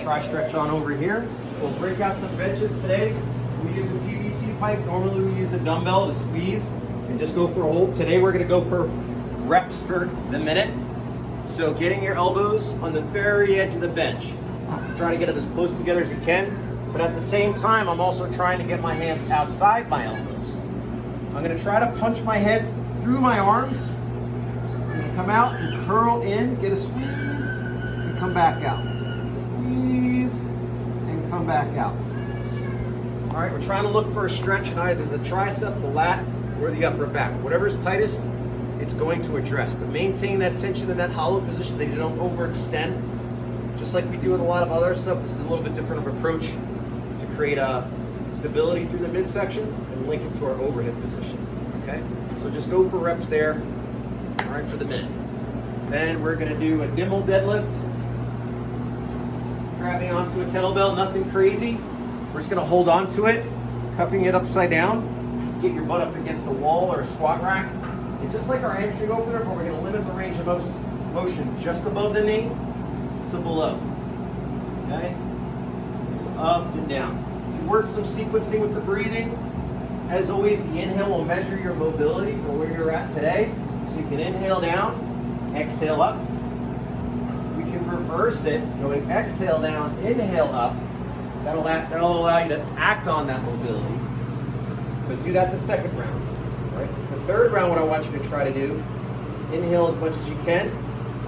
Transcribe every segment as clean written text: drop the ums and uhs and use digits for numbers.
try stretch on over here. We'll break out some benches today. We use a PVC pipe. Normally we use a dumbbell to squeeze and just go for a hold. Today we're gonna go for reps for the minute. So getting your elbows on the very edge of the bench. Try to get it as close together as you can, but at the same time, I'm also trying to get my hands outside my elbows. I'm gonna try to punch my head through my arms. I'm gonna come out and curl in, get a squeeze, and come back out. Squeeze, and come back out. All right, we're trying to look for a stretch in either the tricep, the lat, or the upper back. Whatever's tightest, it's going to address. But maintain that tension in that hollow position that you don't overextend. Just like we do with a lot of other stuff, this is a little bit different of approach to create a stability through the midsection and link it to our overhead position, okay? So just go for reps there, all right, for the minute. Then we're gonna do a Dimmel deadlift. Grabbing onto a kettlebell, nothing crazy. We're just gonna hold on to it, cupping it upside down, get your butt up against the wall or a squat rack. And just like our hamstring opener, but we're gonna limit the range of motion just above the knee to below, okay? Up and down. Work some sequencing with the breathing. As always, the inhale will measure your mobility for where you're at today. So you can inhale down, exhale up. We can reverse it, going exhale down, inhale up. That'll allow you to act on that mobility. So do that the second round. Right? The third round, what I want you to try to do is inhale as much as you can,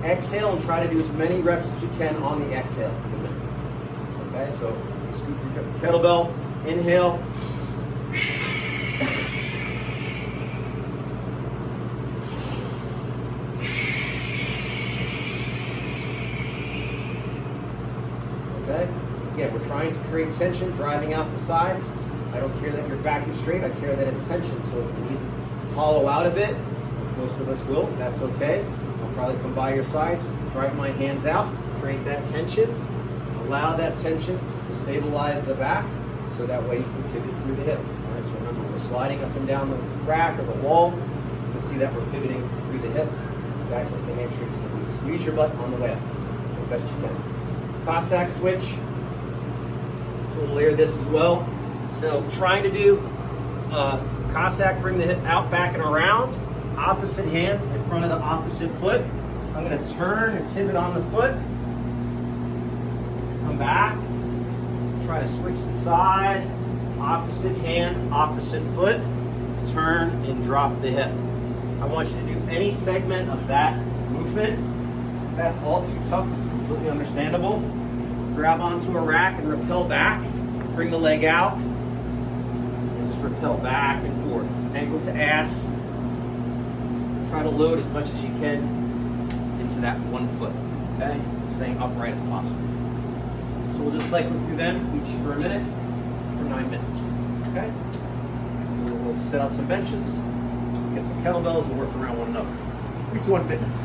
exhale, and try to do as many reps as you can on the exhale for the minute. Okay, so scoop your kettlebell, inhale. Okay, again, we're trying to create tension, driving out the sides. I don't care that your back is straight, I care that it's tension. So if you need to hollow out a bit, which most of us will, that's okay. I'll probably come by your sides, drive my hands out, create that tension, allow that tension to stabilize the back, so that way you can pivot through the hip. All right, so remember, we're sliding up and down the rack or the wall to see that we're pivoting through the hip to access the hamstrings. Squeeze your butt on the way up as best you can. Cossack switch. So we'll layer this as well. So trying to do Cossack, bring the hip out, back, and around. Opposite hand in front of the opposite foot. I'm going to turn and pivot on the foot. Come back. Try to switch the side. Opposite hand, opposite foot. Turn and drop the hip. I want you to do any segment of that movement. If that's all too tough, it's completely understandable. Grab onto a rack and rappel back. Bring the leg out. And just rappel back and forth. Ankle to ass. Try to load as much as you can into that one foot, okay? Staying upright as possible. So we'll just cycle through them each for a minute for 9 minutes, okay? We'll set out some benches, get some kettlebells, and work around one another. 3, 2, 1 fitness.